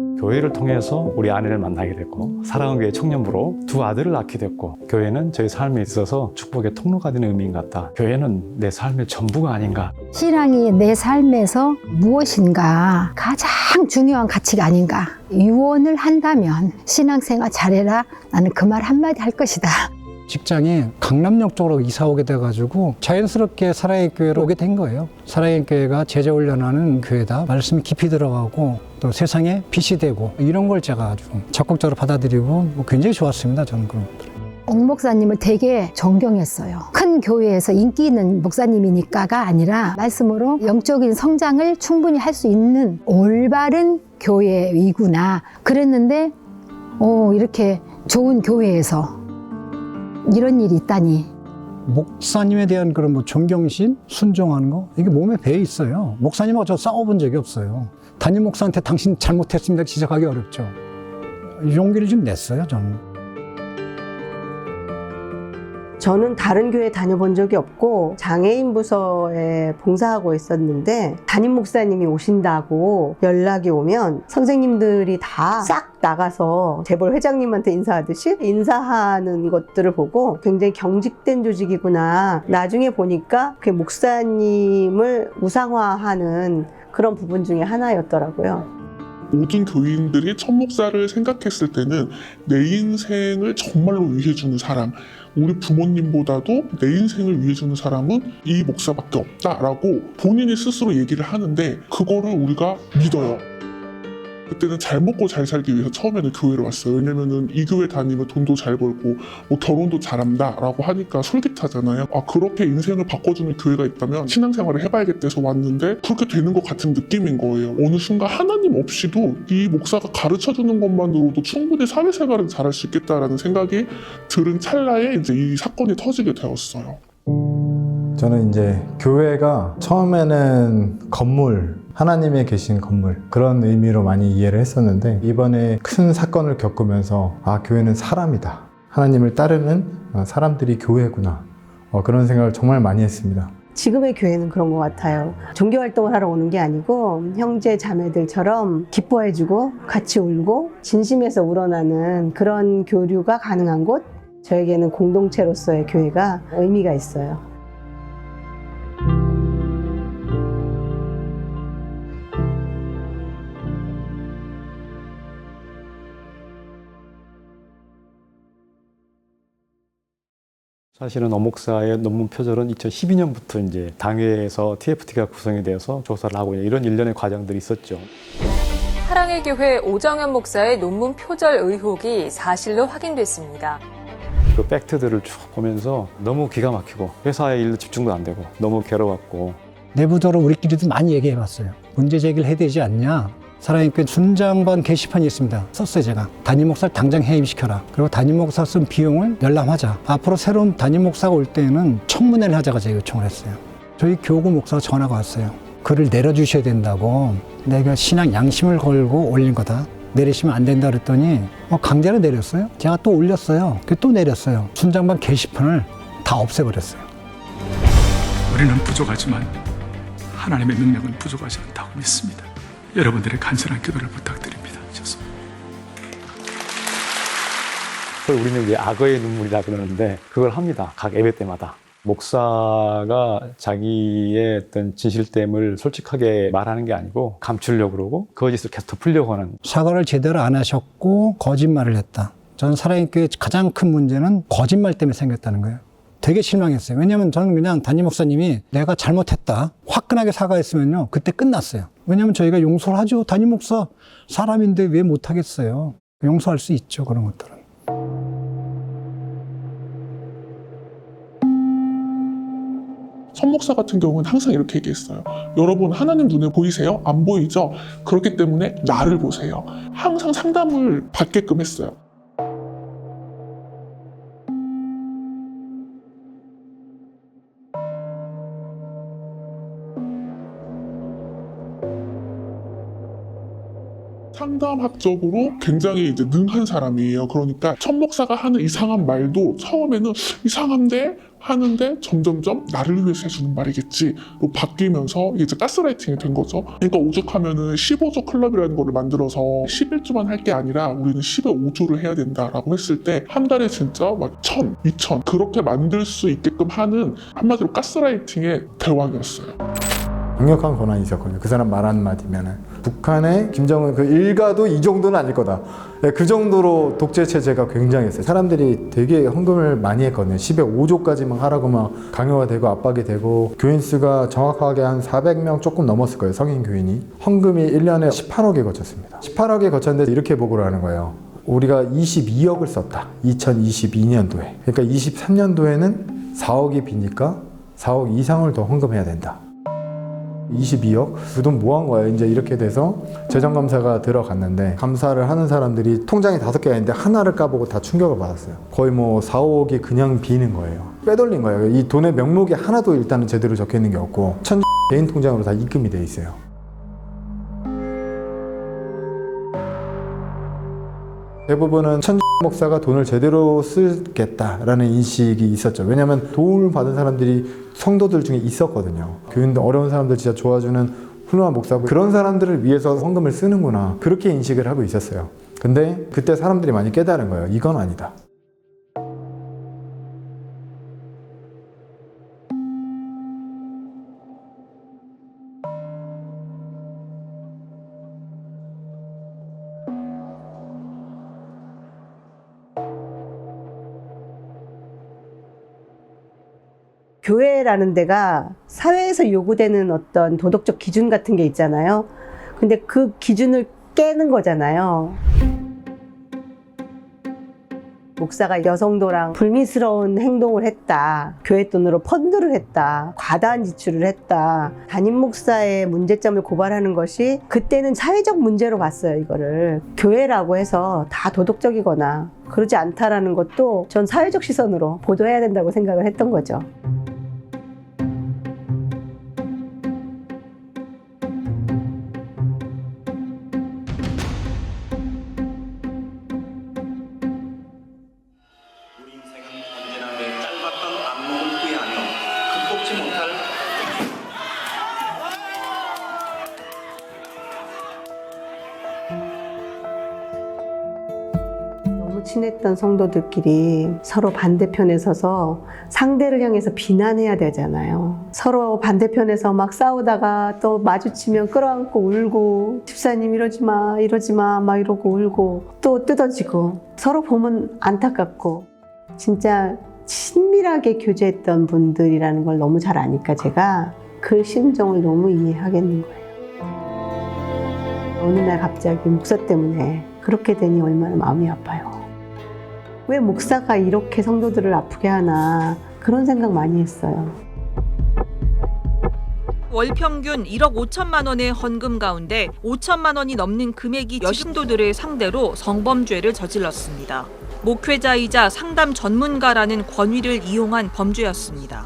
교회를 통해서 우리 아내를 만나게 됐고 사랑은 교회 청년부로 두 아들을 낳게 됐고 교회는 저희 삶에 있어서 축복의 통로가 되는 의미인 것 같다. 교회는 내 삶의 전부가 아닌가. 신앙이 내 삶에서 무엇인가 가장 중요한 가치가 아닌가. 유언을 한다면 신앙생활 잘해라. 나는 그 말 한마디 할 것이다. 직장이 강남역 쪽으로 이사 오게 돼가지고 자연스럽게 사랑의 교회로 오게 된 거예요. 사랑의 교회가 제자 훈련하는 교회다. 말씀이 깊이 들어가고 또 세상에 빛이 되고 이런 걸 제가 아주 적극적으로 받아들이고 굉장히 좋았습니다. 저는 그런 것들. 옥 목사님을 되게 존경했어요. 큰 교회에서 인기 있는 목사님이니까가 아니라 말씀으로 영적인 성장을 충분히 할 수 있는 올바른 교회이구나. 그랬는데 이렇게 좋은 교회에서 이런 일이 있다니. 목사님에 대한 그런 뭐 존경심, 순종하는 거 이게 몸에 배어 있어요. 목사님하고 저 싸워본 적이 없어요. 담임 목사한테 당신 잘못했습니다 지적하기 어렵죠. 용기를 좀 냈어요, 저는. 저는 다른 교회 다녀본 적이 없고 장애인 부서에 봉사하고 있었는데 담임 목사님이 오신다고 연락이 오면 선생님들이 다 싹 나가서 재벌 회장님한테 인사하듯이 인사하는 것들을 보고 굉장히 경직된 조직이구나. 나중에 보니까 그 목사님을 우상화하는 그런 부분 중에 하나였더라고요. 모든 교인들이 첫 목사를 생각했을 때는 내 인생을 정말로 위해주는 사람, 우리 부모님보다도 내 인생을 위해주는 사람은 이 목사밖에 없다라고 본인이 스스로 얘기를 하는데 그거를 우리가 믿어요. 그때는 잘 먹고 잘 살기 위해서 처음에는 교회를 왔어요. 왜냐면은 이 교회 다니면 돈도 잘 벌고 뭐 결혼도 잘한다 라고 하니까 솔깃하잖아요. 아, 그렇게 인생을 바꿔주는 교회가 있다면 신앙생활을 해봐야겠다 해서 왔는데 그렇게 되는 것 같은 느낌인 거예요. 어느 순간 하나님 없이도 이 목사가 가르쳐주는 것만으로도 충분히 사회생활을 잘할 수 있겠다라는 생각이 들은 찰나에 이제 이 사건이 터지게 되었어요. 저는 이제 교회가 처음에는 건물, 하나님의 계신 건물 그런 의미로 많이 이해를 했었는데 이번에 큰 사건을 겪으면서 교회는 사람이다. 하나님을 따르는 사람들이 교회구나. 그런 생각을 정말 많이 했습니다. 지금의 교회는 그런 것 같아요. 종교활동을 하러 오는 게 아니고 형제 자매들처럼 기뻐해주고 같이 울고 진심에서 우러나는 그런 교류가 가능한 곳, 저에게는 공동체로서의 교회가 의미가 있어요. 사실은 옥 목사의 논문 표절은 2012년부터 이제 당회에서 TFT가 구성이 되어서 조사를 하고 이런 일련의 과정들이 있었죠. 사랑의 교회 오정현 목사의 논문 표절 의혹이 사실로 확인됐습니다. 그 팩트들을 쭉 보면서 너무 기가 막히고 회사의 일도 집중도 안 되고 너무 괴로웠고 내부적으로 우리끼리도 많이 얘기해 봤어요. 문제 제기를 해야 되지 않냐. 사랑의 교회 순장반 게시판이 있습니다. 썼어요, 제가. 담임 목사를 당장 해임시켜라. 그리고 담임 목사 쓴 비용을 열람하자. 앞으로 새로운 담임 목사가 올 때에는 청문회를 하자고 제가 요청을 했어요. 저희 교구 목사가 전화가 왔어요. 글을 내려주셔야 된다고. 내가 신앙 양심을 걸고 올린 거다. 내리시면 안 된다 그랬더니 강제로 내렸어요. 제가 또 올렸어요. 또 내렸어요. 순장반 게시판을 다 없애버렸어요. 우리는 부족하지만 하나님의 능력은 부족하지 않다고 믿습니다. 여러분들의 간절한 기도를 부탁드립니다. 좋습니다. 그걸 우리는 이제 악어의 눈물이라 그러는데 그걸 합니다. 각 예배 때마다. 목사가 자기의 어떤 진실됨을 솔직하게 말하는 게 아니고 감추려고 그러고 거짓을 계속 덮으려고 하는. 사과를 제대로 안 하셨고 거짓말을 했다. 저는 사랑의 교회의 가장 큰 문제는 거짓말 때문에 생겼다는 거예요. 되게 실망했어요. 왜냐하면 저는 그냥 담임 목사님이 내가 잘못했다 화끈하게 사과했으면요 그때 끝났어요. 왜냐하면 저희가 용서를 하죠. 담임 목사 사람인데 왜 못하겠어요. 용서할 수 있죠, 그런 것들은. 선목사 같은 경우는 항상 이렇게 얘기했어요. 여러분, 하나님 눈에 보이세요? 안 보이죠? 그렇기 때문에 나를 보세요. 항상 상담을 받게끔 했어요. 상담학적으로 굉장히 이제 능한 사람이에요. 그러니까 천 목사가 하는 이상한 말도 처음에는 이상한데 하는데 점점점 나를 위해서 해주는 말이겠지로 바뀌면서 이게 이제 가스라이팅이 된 거죠. 그러니까 오죽하면은 15조 클럽이라는 거를 만들어서 11조만 할 게 아니라 우리는 15조를 해야 된다라고 했을 때 한 달에 진짜 막 1,000, 2,000 그렇게 만들 수 있게끔 하는 한마디로 가스라이팅의 대왕이었어요. 강력한 권한이 있었거든요. 그 사람 말 한마디면은. 북한의 김정은 그 일가도 이 정도는 아닐 거다. 그 정도로 독재 체제가 굉장했어요. 사람들이 되게 헌금을 많이 했거든요. 10에 5조까지만 하라고 막 강요가 되고 압박이 되고, 교인 수가 정확하게 한 400명 조금 넘었을 거예요. 성인 교인이. 헌금이 1년에 18억에 거쳤습니다. 18억에 거쳤는데 이렇게 보고를 하는 거예요. 우리가 22억을 썼다. 2022년도에. 그러니까 23년도에는 4억이 비니까 4억 이상을 더 헌금해야 된다. 22억? 그 돈 뭐 한 거야? 이제 이렇게 돼서 재정감사가 들어갔는데, 감사를 하는 사람들이 통장이 5개가 있는데 하나를 까보고 다 충격을 받았어요. 거의 뭐 4, 5억이 그냥 비는 거예요. 빼돌린 거예요. 이 돈의 명목이 하나도 일단은 제대로 적혀 있는 게 없고, 개인 통장으로 다 입금이 돼 있어요. 대부분은 목사가 돈을 제대로 쓰겠다라는 인식이 있었죠. 왜냐하면 도움을 받은 사람들이 성도들 중에 있었거든요. 교인들, 어려운 사람들 진짜 도와주는 훌륭한 목사고, 그런 사람들을 위해서 헌금을 쓰는구나, 그렇게 인식을 하고 있었어요. 근데 그때 사람들이 많이 깨달은 거예요. 이건 아니다. 교회라는 데가 사회에서 요구되는 어떤 도덕적 기준 같은 게 있잖아요. 근데 그 기준을 깨는 거잖아요. 목사가 여성도랑 불미스러운 행동을 했다, 교회 돈으로 펀드를 했다, 과다한 지출을 했다, 담임 목사의 문제점을 고발하는 것이 그때는 사회적 문제로 봤어요. 이거를 교회라고 해서 다 도덕적이거나 그러지 않다라는 것도 전 사회적 시선으로 보도해야 된다고 생각을 했던 거죠. 친했던 성도들끼리 서로 반대편에 서서 상대를 향해서 비난해야 되잖아요. 서로 반대편에서 막 싸우다가 또 마주치면 끌어안고 울고, 집사님 이러지 마 막 이러고 울고, 또 뜯어지고, 서로 보면 안타깝고, 진짜 친밀하게 교제했던 분들이라는 걸 너무 잘 아니까 제가 그 심정을 너무 이해하겠는 거예요. 어느 날 갑자기 목사 때문에 그렇게 되니 얼마나 마음이 아파요. 왜 목사가 이렇게 성도들을 아프게 하나, 그런 생각 많이 했어요. 월 평균 1억 5천만 원의 헌금 가운데 5천만 원이 넘는 금액이 여신도들을 상대로 성범죄를 저질렀습니다. 목회자이자 상담 전문가라는 권위를 이용한 범죄였습니다.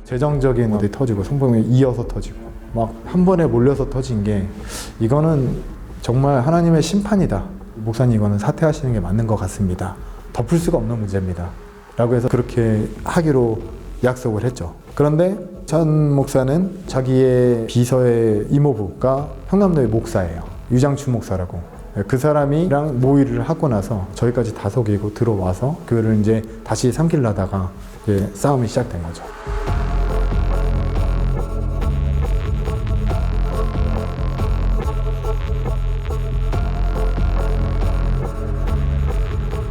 재정적인 어디 터지고, 성범이 이어서 터지고, 막 한 번에 몰려서 터진 게, 이거는 정말 하나님의 심판이다. 목사님, 이거는 사퇴하시는 게 맞는 것 같습니다. 덮을 수가 없는 문제입니다. 라고 해서 그렇게 하기로 약속을 했죠. 그런데 전 목사는 자기의 비서의 이모부가 평남도의 목사예요. 유장춘 목사라고. 그 사람이랑 모의를 하고 나서 저희까지 다 속이고 들어와서 교회를 이제 다시 삼키려다가 이제 싸움이 시작된 거죠.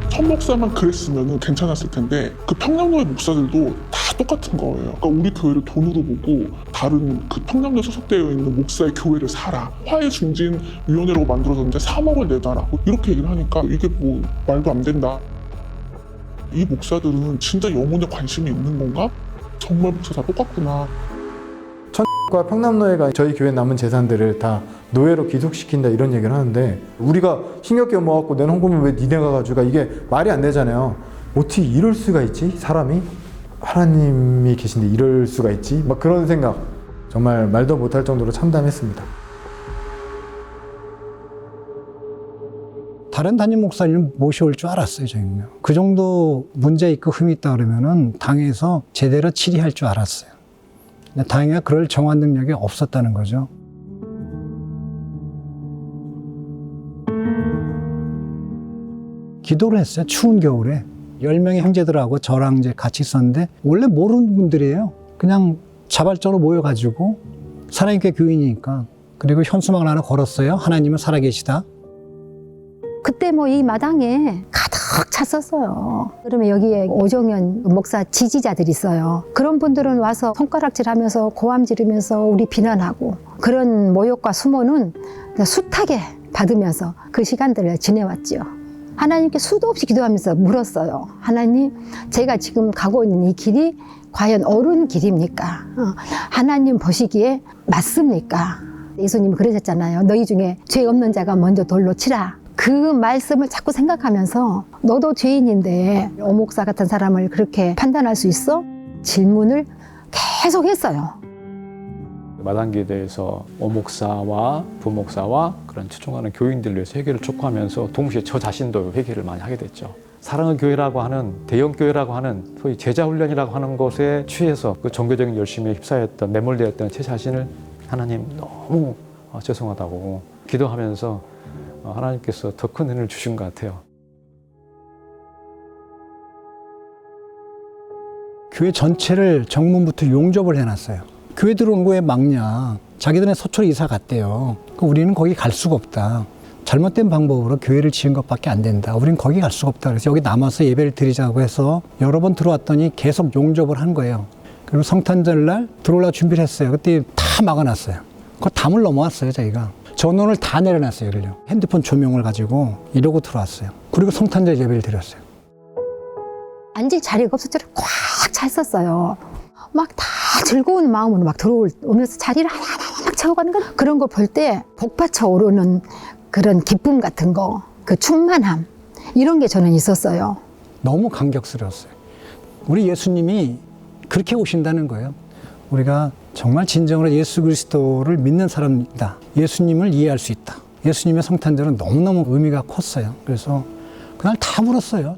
천 목사만 그랬으면 괜찮았을 텐데, 그 평남도의 목사들도 다 똑같은 거예요. 그러니까 우리 교회를 돈으로 보고 다른 그 평남도에 소속되어 있는 목사의 교회를 사라, 화해중진위원회라고 만들어졌는데 3억을 내놔라고 이렇게 얘기를 하니까 이게 뭐 말도 안 된다. 이 목사들은 진짜 영혼에 관심이 있는 건가? 정말 목사 다 똑같구나. 천과 평남노예가 저희 교회 남은 재산들을 다 노예로 귀속시킨다, 이런 얘기를 하는데, 우리가 힘겹게 모아갖고 낸 헌금을 왜 니네가 가져가? 이게 말이 안 되잖아요. 어떻게 이럴 수가 있지? 사람이? 하나님이 계신데 이럴 수가 있지? 막 그런 생각, 정말 말도 못할 정도로 참담했습니다. 다른 담임 목사님을 모셔올 줄 알았어요, 저희는요. 그 정도 문제 있고 흠이 있다 그러면은 당에서 제대로 치리할 줄 알았어요. 근데 당에가 그럴 정한 능력이 없었다는 거죠. 기도를 했어요. 추운 겨울에. 10명의 형제들하고 저랑 이제 같이 있었는데 원래 모르는 분들이에요. 그냥 자발적으로 모여가지고 사랑의 교인이니까. 그리고 현수막을 하나 걸었어요. 하나님은 살아계시다. 그때 뭐 이 마당에 가득 찼었어요. 그러면 여기에 오정현 목사 지지자들이 있어요. 그런 분들은 와서 손가락질하면서 고함 지르면서 우리 비난하고 그런 모욕과 수모는 숱하게 받으면서 그 시간들을 지내왔죠. 하나님께 수도 없이 기도하면서 물었어요. 하나님, 제가 지금 가고 있는 이 길이 과연 옳은 길입니까? 하나님 보시기에 맞습니까? 예수님이 그러셨잖아요. 너희 중에 죄 없는 자가 먼저 돌로 치라. 그 말씀을 자꾸 생각하면서 너도 죄인인데 오목사 같은 사람을 그렇게 판단할 수 있어? 질문을 계속 했어요. 마당기대에서 오목사와 부목사와 그런 추종하는 교인들을 위해서 회개를 촉구하면서 동시에 저 자신도 회개를 많이 하게 됐죠. 사랑의 교회라고 하는 대형 교회라고 하는 소위 제자 훈련이라고 하는 것에 취해서 그 종교적인 열심에 휩싸였던 매몰되었던 제 자신을 하나님 너무 죄송하다고 기도하면서 하나님께서 더 큰 은혜를 주신 것 같아요. 교회 전체를 정문부터 용접을 해놨어요. 교회 들어온 거에 막냐. 자기들은 서초로 이사 갔대요. 우리는 거기 갈 수가 없다. 잘못된 방법으로 교회를 지은 것밖에 안 된다. 우리는 거기 갈 수가 없다. 그래서 여기 남아서 예배를 드리자고 해서 여러 번 들어왔더니 계속 용접을 한 거예요. 그리고 성탄절날 들어오려고 준비를 했어요. 그때 다 막아놨어요. 그 담을 넘어왔어요, 저희가. 전원을 다 내려놨어요, 여기를요. 핸드폰 조명을 가지고 이러고 들어왔어요. 그리고 성탄절 예배를 드렸어요. 앉을 자리가 없었죠. 꽉 차 있었어요. 막 다 즐거운 마음으로 막 들어오면서 자리를 하나하나 막 채워가는 거. 그런 걸 볼 때 복받쳐 오르는 그런 기쁨 같은 거, 그 충만함, 이런 게 저는 있었어요. 너무 감격스러웠어요. 우리 예수님이 그렇게 오신다는 거예요. 우리가 정말 진정으로 예수 그리스도를 믿는 사람이다. 예수님을 이해할 수 있다. 예수님의 성탄절은 너무너무 의미가 컸어요. 그래서 그날 다 물었어요.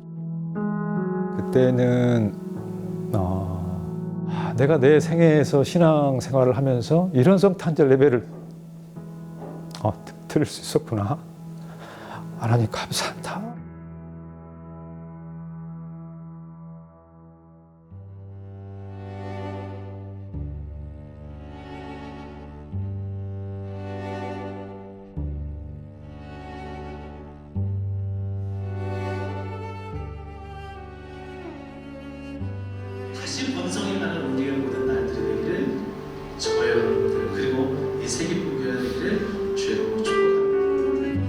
그때는 내가 내 생애에서 신앙생활을 하면서 이런 성탄절 예배를 드릴 수 있었구나. 하나님 감사합니다. 다시 번성의 날을 우리가 모든 날들의 되기를 저와 여러분들 그리고 이 세계복음교회 되기를 주의 이름으로 축복합니다.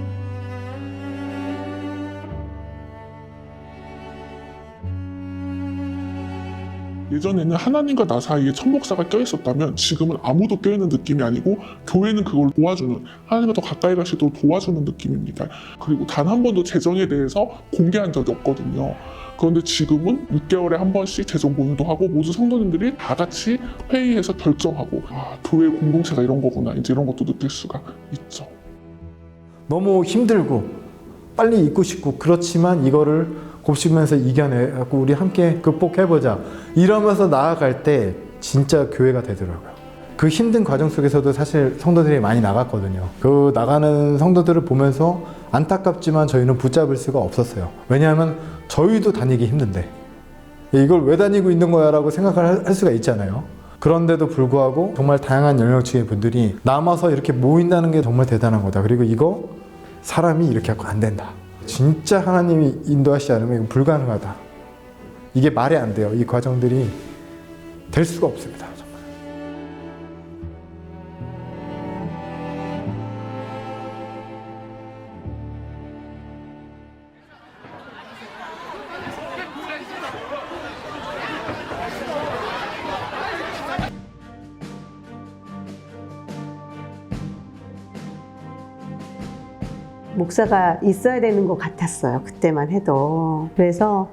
예전에는 하나님과 나 사이에 천목사가 껴있었다면 지금은 아무도 껴있는 느낌이 아니고 교회는 그걸 도와주는, 하나님과 더 가까이 갈 수 있도록 도와주는 느낌입니다. 그리고 단 한 번도 재정에 대해서 공개한 적이 없거든요. 그런데 지금은 6개월에 한 번씩 재정 공유도 하고 모든 성도님들이 다 같이 회의해서 결정하고 교회 공동체가 이런 거구나, 이제 이런 것도 느낄 수가 있죠. 너무 힘들고 빨리 잊고 싶고 그렇지만 이거를 곱씹으면서 이겨내고 우리 함께 극복해보자 이러면서 나아갈 때 진짜 교회가 되더라고요. 그 힘든 과정 속에서도 사실 성도들이 많이 나갔거든요. 그 나가는 성도들을 보면서 안타깝지만 저희는 붙잡을 수가 없었어요. 왜냐하면 저희도 다니기 힘든데 이걸 왜 다니고 있는 거야 라고 생각을 할 수가 있잖아요. 그런데도 불구하고 정말 다양한 연령층의 분들이 남아서 이렇게 모인다는 게 정말 대단한 거다. 그리고 이거 사람이 이렇게 하고 안 된다. 진짜 하나님이 인도하시지 않으면 이거 불가능하다. 이게 말이 안 돼요. 이 과정들이 될 수가 없습니다. 정말. 목사가 있어야 되는 것 같았어요. 그때만 해도. 그래서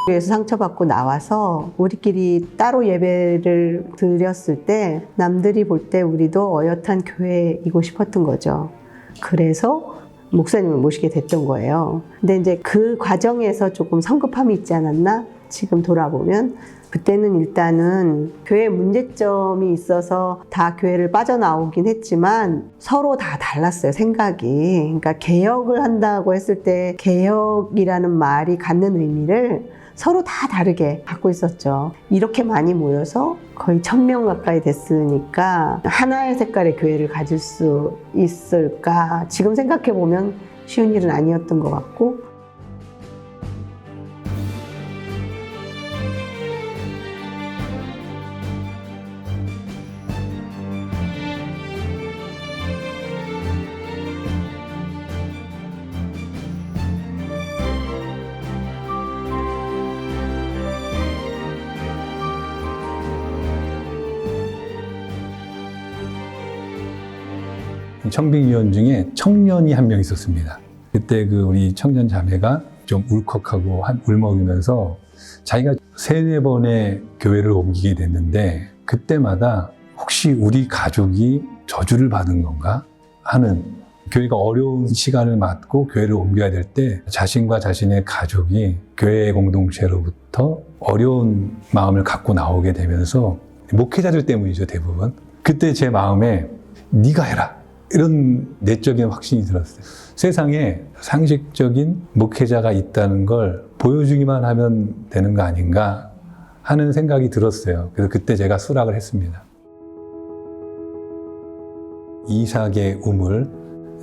교회에서 상처받고 나와서 우리끼리 따로 예배를 드렸을 때 남들이 볼 때 우리도 어엿한 교회이고 싶었던 거죠. 그래서 목사님을 모시게 됐던 거예요. 근데 이제 그 과정에서 조금 성급함이 있지 않았나? 지금 돌아보면 그때는 일단은 교회 문제점이 있어서 다 교회를 빠져나오긴 했지만 서로 다 달랐어요, 생각이. 그러니까 개혁을 한다고 했을 때 개혁이라는 말이 갖는 의미를 서로 다 다르게 갖고 있었죠. 이렇게 많이 모여서 거의 1000명 가까이 됐으니까 하나의 색깔의 교회를 가질 수 있을까? 지금 생각해 보면 쉬운 일은 아니었던 것 같고. 청빙위원 중에 청년이 한 명 있었습니다. 그때 우리 청년 자매가 좀 울컥하고 울먹이면서 자기가 3-4번의 교회를 옮기게 됐는데 그때마다 혹시 우리 가족이 저주를 받은 건가 하는, 교회가 어려운 시간을 맞고 교회를 옮겨야 될 때 자신과 자신의 가족이 교회 공동체로부터 어려운 마음을 갖고 나오게 되면서 목회자들 때문이죠, 대부분. 그때 제 마음에 네가 해라, 이런 내적인 확신이 들었어요. 세상에 상식적인 목회자가 있다는 걸 보여주기만 하면 되는 거 아닌가 하는 생각이 들었어요. 그래서 그때 제가 수락을 했습니다. 이삭의 우물,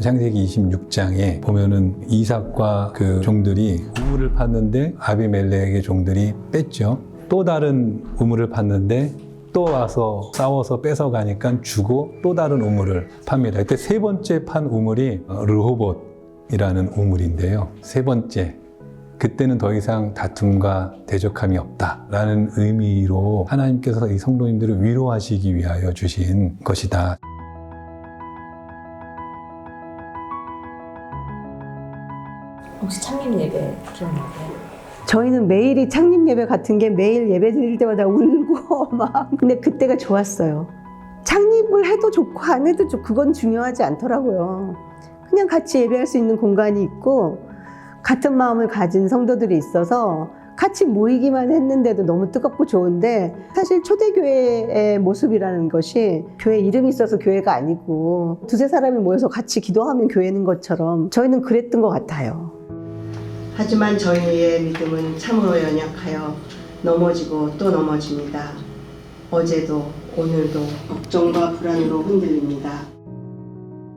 창세기 26장에 보면은 이삭과 그 종들이 우물을 팠는데 아비멜렉의 종들이 뺐죠. 또 다른 우물을 팠는데 또 와서 싸워서 뺏어가니까 주고 또 다른 우물을 팝니다. 그때 3번째 판 우물이 르호봇이라는 우물인데요. 3번째. 그때는 더 이상 다툼과 대적함이 없다라는 의미로 하나님께서 이 성도님들을 위로하시기 위하여 주신 것이다. 혹시 창립 예배 기억나세요? 저희는 매일이 창립 예배 같은 게 매일 예배 드릴 때마다 울고 막. 근데 그때가 좋았어요. 창립을 해도 좋고 안 해도 좋고 그건 중요하지 않더라고요. 그냥 같이 예배할 수 있는 공간이 있고 같은 마음을 가진 성도들이 있어서 같이 모이기만 했는데도 너무 뜨겁고 좋은데, 사실 초대교회의 모습이라는 것이 교회 이름이 있어서 교회가 아니고 2-3사람이 모여서 같이 기도하면 교회는 것처럼 저희는 그랬던 것 같아요. 하지만 저희의 믿음은 참으로 연약하여 넘어지고 또 넘어집니다. 어제도 오늘도 걱정과 불안으로 흔들립니다.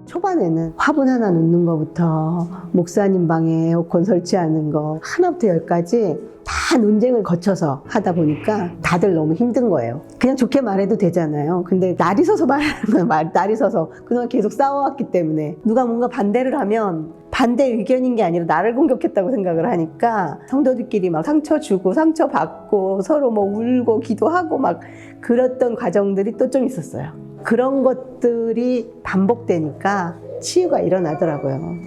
초반에는 화분 하나 놓는 것부터 목사님 방에 에어컨 설치하는 거 하나부터 10까지 다 논쟁을 거쳐서 하다 보니까 다들 너무 힘든 거예요. 그냥 좋게 말해도 되잖아요. 근데 날이 서서 말하는 거예요. 날이 서서 그동안 계속 싸워왔기 때문에 누가 뭔가 반대를 하면 반대 의견인 게 아니라 나를 공격했다고 생각을 하니까 성도들끼리 막 상처 주고 상처 받고 서로 뭐 울고 기도하고 막 그랬던 과정들이 또 좀 있었어요. 그런 것들이 반복되니까 치유가 일어나더라고요.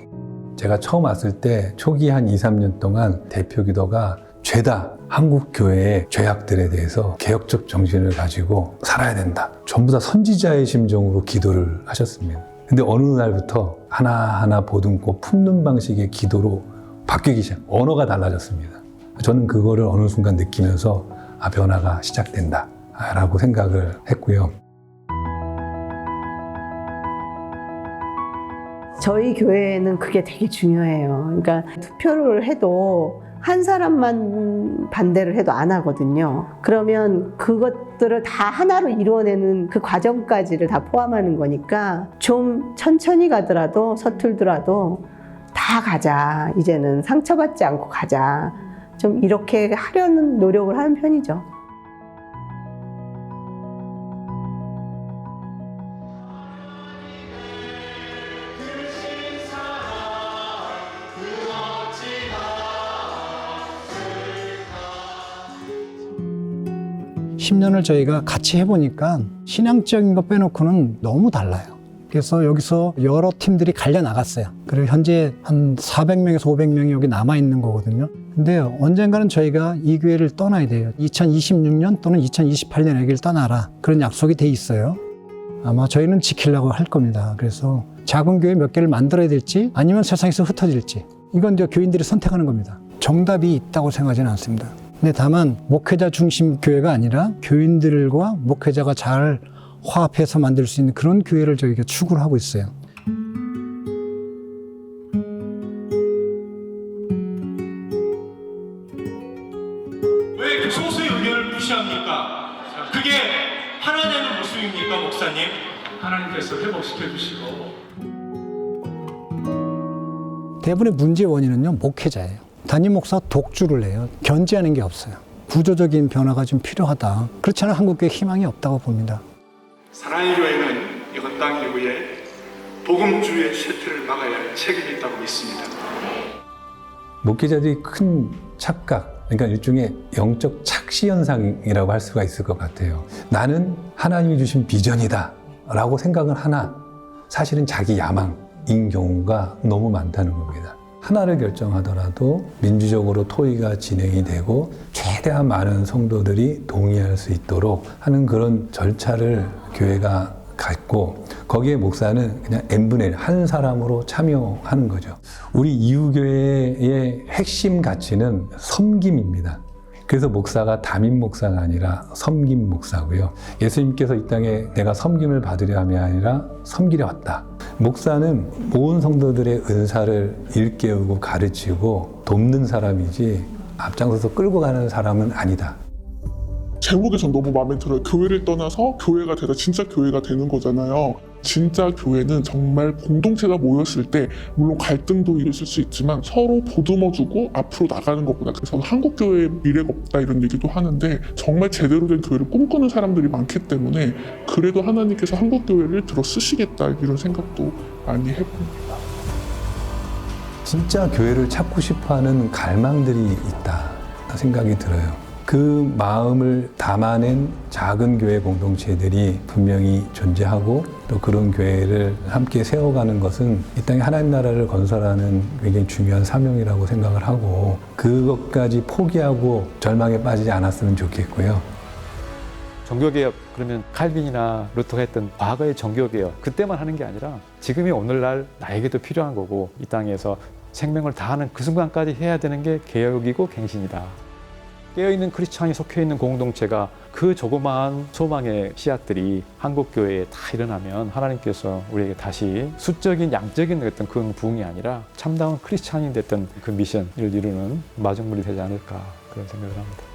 제가 처음 왔을 때 초기 한 2-3년 동안 대표 기도가 죄다, 한국 교회의 죄악들에 대해서 개혁적 정신을 가지고 살아야 된다. 전부 다 선지자의 심정으로 기도를 하셨습니다. 근데 어느 날부터 하나하나 보듬고 품는 방식의 기도로 바뀌기 시작, 언어가 달라졌습니다. 저는 그거를 어느 순간 느끼면서 변화가 시작된다 라고 생각을 했고요. 저희 교회는 그게 되게 중요해요. 그러니까 투표를 해도 한 사람만 반대를 해도 안 하거든요. 그러면 그것들을 다 하나로 이루어내는 그 과정까지를 다 포함하는 거니까 좀 천천히 가더라도 서툴더라도 다 가자. 이제는 상처받지 않고 가자. 좀 이렇게 하려는 노력을 하는 편이죠. (10년을) 저희가 같이 해보니까 신앙적인 거 빼놓고는 너무 달라요. 그래서 여기서 여러 팀들이 갈려 나갔어요. 그리고 현재 한 400명에서 500명이 여기 남아있는 거거든요. 근데 언젠가는 저희가 이 교회를 떠나야 돼요. 2026년 또는 2028년 여기를 떠나라. 그런 약속이 돼 있어요. 아마 저희는 지키려고 할 겁니다. 그래서 작은 교회 몇 개를 만들어야 될지 아니면 세상에서 흩어질지 이건 이제 교인들이 선택하는 겁니다. 정답이 있다고 생각하지는 않습니다. 근데 다만 목회자 중심 교회가 아니라 교인들과 목회자가 잘 화합해서 만들 수 있는 그런 교회를 저희가 추구를 하고 있어요. 왜 그 소수의 의견을 무시합니까? 그게 하나님의 모습입니까, 목사님? 하나님께서 회복시켜 주시고 대부분의 문제의 원인은요, 목회자예요. 담임 목사가 독주를 해요. 견제하는 게 없어요. 구조적인 변화가 좀 필요하다. 그렇지 않으면 한국교회에 희망이 없다고 봅니다. 사랑의 교회는 이번 땅 이후에 복음주의 쇠퇴를 막아야 할 책임이 있다고 믿습니다. 목회자들이 큰 착각, 그러니까 일종의 영적 착시 현상이라고 할 수가 있을 것 같아요. 나는 하나님이 주신 비전이다 라고 생각을 하나 사실은 자기 야망인 경우가 너무 많다는 겁니다. 하나를 결정하더라도 민주적으로 토의가 진행이 되고 최대한 많은 성도들이 동의할 수 있도록 하는 그런 절차를 교회가 갖고 거기에 목사는 그냥 n분의 1, 한 사람으로 참여하는 거죠. 우리 이후교회의 핵심 가치는 섬김입니다. 그래서 목사가 담임 목사가 아니라 섬김 목사고요. 예수님께서 이 땅에 내가 섬김을 받으려 함이 아니라 섬기려 왔다. 목사는 온 성도들의 은사를 일깨우고 가르치고 돕는 사람이지 앞장서서 끌고 가는 사람은 아니다. 제목이 전 너무 마음에 들어요. 교회를 떠나서 교회가 되다 진짜 교회가 되는 거잖아요. 진짜 교회는 정말 공동체가 모였을 때 물론 갈등도 있을 수 있지만 서로 보듬어주고 앞으로 나가는 것보다 그래서 한국교회에 미래가 없다 이런 얘기도 하는데 정말 제대로 된 교회를 꿈꾸는 사람들이 많기 때문에 그래도 하나님께서 한국교회를 들어 쓰시겠다 이런 생각도 많이 해봅니다. 진짜 교회를 찾고 싶어하는 갈망들이 있다 생각이 들어요. 그 마음을 담아낸 작은 교회 공동체들이 분명히 존재하고 또 그런 교회를 함께 세워가는 것은 이 땅에 하나님 나라를 건설하는 굉장히 중요한 사명이라고 생각을 하고 그것까지 포기하고 절망에 빠지지 않았으면 좋겠고요. 종교개혁 그러면 칼빈이나 루터가 했던 과거의 종교개혁 그때만 하는 게 아니라 지금이 오늘날 나에게도 필요한 거고 이 땅에서 생명을 다하는 그 순간까지 해야 되는 게 개혁이고 갱신이다. 깨어있는 크리스찬이 속해있는 공동체가 그 조그마한 소망의 씨앗들이 한국교회에 다 일어나면 하나님께서 우리에게 다시 수적인 양적인 어떤 그 부흥이 아니라 참다운 크리스찬이 됐던 그 미션을 이루는 마중물이 되지 않을까 그런 생각을 합니다.